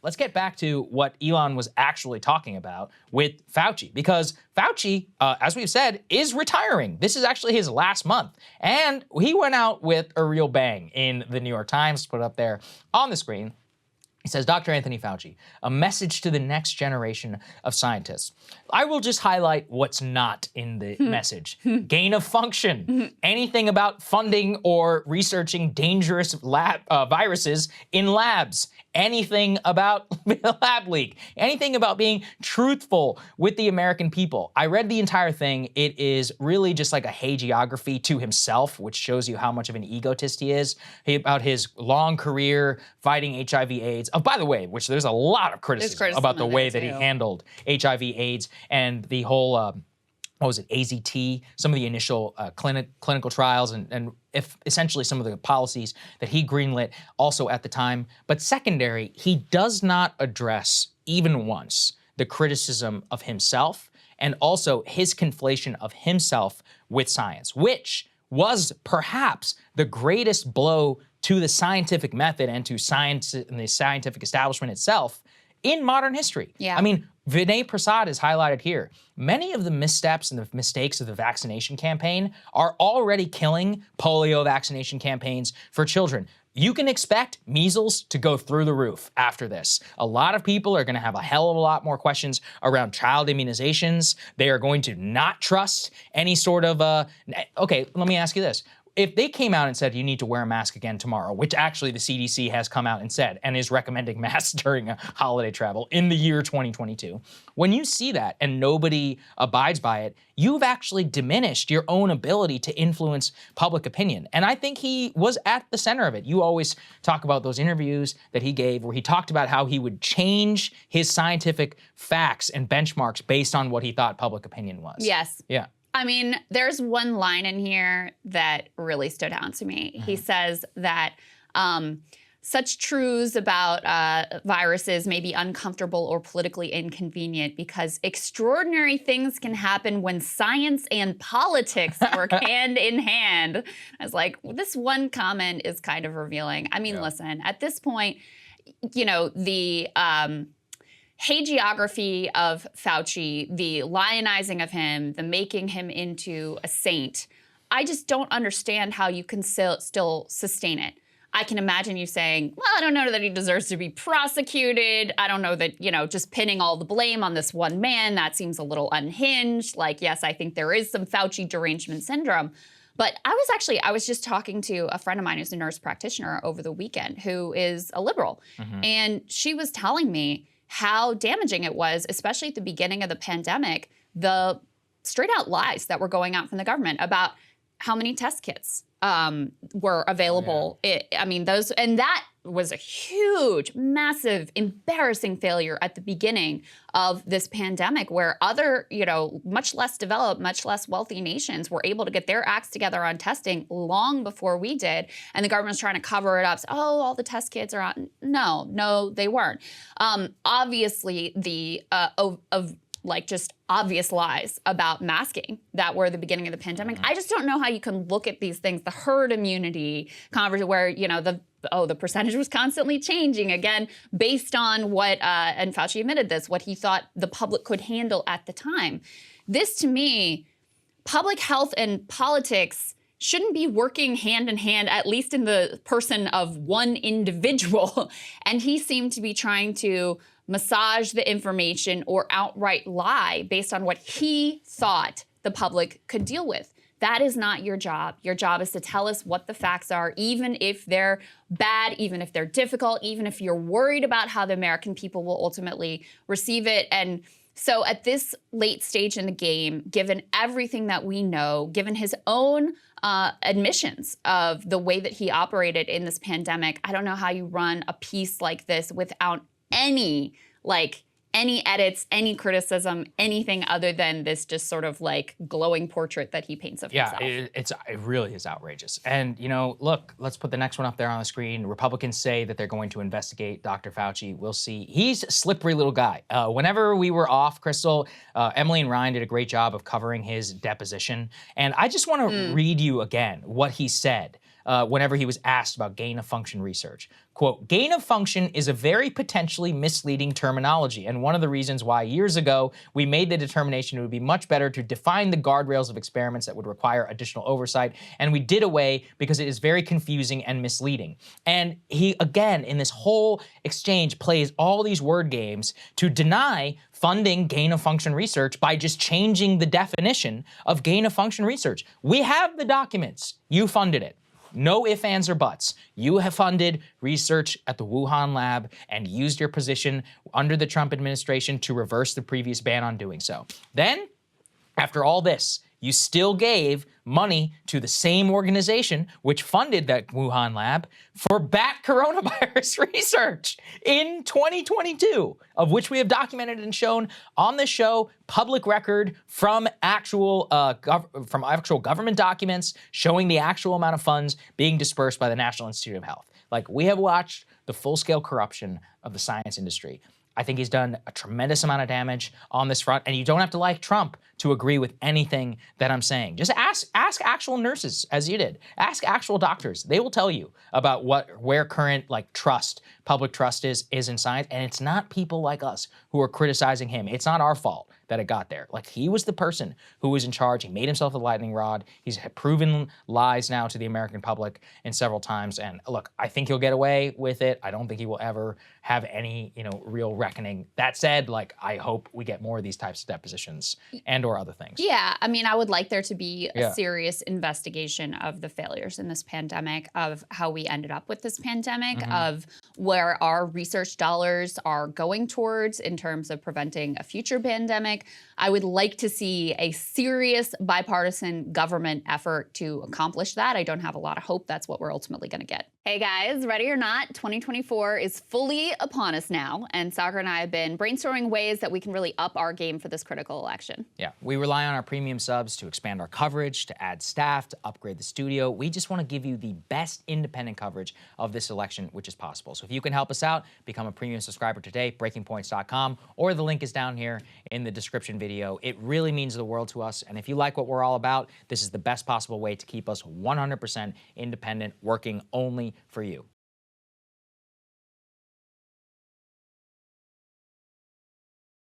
let's get back to what Elon was actually talking about with Fauci, because Fauci, as we've said, is retiring. This is actually his last month. And he went out with a real bang in the New York Times, put it up there on the screen. He says, Dr. Anthony Fauci, a message to the next generation of scientists. I will just highlight what's not in the message. Gain of function. Anything about funding or researching dangerous viruses in labs. Anything about the lab leak. Anything about being truthful with the American people. I read the entire thing. It is really just like a hagiography to himself, which shows you how much of an egotist he is, about his long career fighting HIV/AIDS. Oh, by the way, which there's a lot of criticism about the way that he handled HIV/AIDS and the whole, what was it, AZT, some of the initial clinical trials and if essentially some of the policies that he greenlit also at the time. But secondary, he does not address even once the criticism of himself and also his conflation of himself with science, which was perhaps the greatest blow to the scientific method and to science and the scientific establishment itself in modern history. Yeah. I mean, Vinay Prasad is highlighted here. Many of the missteps and the mistakes of the vaccination campaign are already killing polio vaccination campaigns for children. You can expect measles to go through the roof after this. A lot of people are going to have a hell of a lot more questions around child immunizations. They are going to not trust any sort of, okay, let me ask you this. If they came out and said you need to wear a mask again tomorrow, which actually the CDC has come out and said and is recommending masks during a holiday travel in the year 2022, when you see that and nobody abides by it, you've actually diminished your own ability to influence public opinion. And I think he was at the center of it. You always talk about those interviews that he gave where he talked about how he would change his scientific facts and benchmarks based on what he thought public opinion was. Yes. Yeah. I mean, there's one line in here that really stood out to me. Mm-hmm. He says that such truths about viruses may be uncomfortable or politically inconvenient because extraordinary things can happen when science and politics work hand in hand. I was like, well, this one comment is kind of revealing. I mean, listen, at this point, you know, the hagiography of Fauci, the lionizing of him, the making him into a saint, I just don't understand how you can still sustain it. I can imagine you saying, well, I don't know that he deserves to be prosecuted. I don't know that, you know, just pinning all the blame on this one man, that seems a little unhinged. Like, yes, I think there is some Fauci derangement syndrome. But I was just talking to a friend of mine who's a nurse practitioner over the weekend who is a liberal. Mm-hmm. And she was telling me how damaging it was, especially at the beginning of the pandemic, the straight out lies that were going out from the government about how many test kits were available. Yeah. That was a huge, massive, embarrassing failure at the beginning of this pandemic where other, you know, much less developed, much less wealthy nations were able to get their acts together on testing long before we did. And the government's trying to cover it up. So, oh, all the test kits are out. No, they weren't. Obviously, the just obvious lies about masking that were the beginning of the pandemic. I just don't know how you can look at these things, the herd immunity conversation where, you know, the percentage was constantly changing, again, based on what, and Fauci admitted this, what he thought the public could handle at the time. This, to me, public health and politics shouldn't be working hand in hand, at least in the person of one individual. And he seemed to be trying to massage the information or outright lie based on what he thought the public could deal with. That is not your job. Your job is to tell us what the facts are, even if they're bad, even if they're difficult, even if you're worried about how the American people will ultimately receive it. And so at this late stage in the game, given everything that we know, given his own admissions of the way that he operated in this pandemic, I don't know how you run a piece like this without any edits, any criticism, anything other than this just sort of like glowing portrait that he paints of himself. Yeah, it really is outrageous. And, you know, look, let's put the next one up there on the screen. Republicans say that they're going to investigate Dr. Fauci. We'll see. He's a slippery little guy. Whenever we were off, Krystal, Emily and Ryan did a great job of covering his deposition. And I just want to read you again what he said whenever he was asked about gain-of-function research. Quote, gain-of-function is a very potentially misleading terminology, and one of the reasons why years ago we made the determination it would be much better to define the guardrails of experiments that would require additional oversight, and we did away because it is very confusing and misleading. And he, again, in this whole exchange, plays all these word games to deny funding gain-of-function research by just changing the definition of gain-of-function research. We have the documents. You funded it. No ifs, ands, or buts. You have funded research at the Wuhan lab and used your position under the Trump administration to reverse the previous ban on doing so. Then, after all this, you still gave money to the same organization which funded that Wuhan lab for bat coronavirus research in 2022, of which we have documented and shown on this show, public record from actual government documents showing the actual amount of funds being dispersed by the National Institute of Health. Like, we have watched the full-scale corruption of the science industry. I think he's done a tremendous amount of damage on this front, and you don't have to like Trump to agree with anything that I'm saying. Just ask actual nurses, as you did. Ask actual doctors. They will tell you about where current public trust is in science, and it's not people like us who are criticizing him. It's not our fault that it got there. Like, he was the person who was in charge. He made himself a lightning rod. He's proven lies now to the American public in several times. And look, I think he'll get away with it. I don't think he will ever have any, real reckoning. That said, I hope we get more of these types of depositions and or other things. Yeah, I mean, I would like there to be a serious investigation of the failures in this pandemic, of how we ended up with this pandemic, of where our research dollars are going towards in terms of preventing a future pandemic. I would like to see a serious bipartisan government effort to accomplish that. I don't have a lot of hope that's what we're ultimately going to get. Hey guys, ready or not, 2024 is fully upon us now, and Saagar and I have been brainstorming ways that we can really up our game for this critical election. Yeah, we rely on our premium subs to expand our coverage, to add staff, to upgrade the studio. We just want to give you the best independent coverage of this election, which is possible. So if you can help us out, become a premium subscriber today, breakingpoints.com, or the link is down here in the description video. It really means the world to us, and if you like what we're all about, this is the best possible way to keep us 100% independent, working only for you.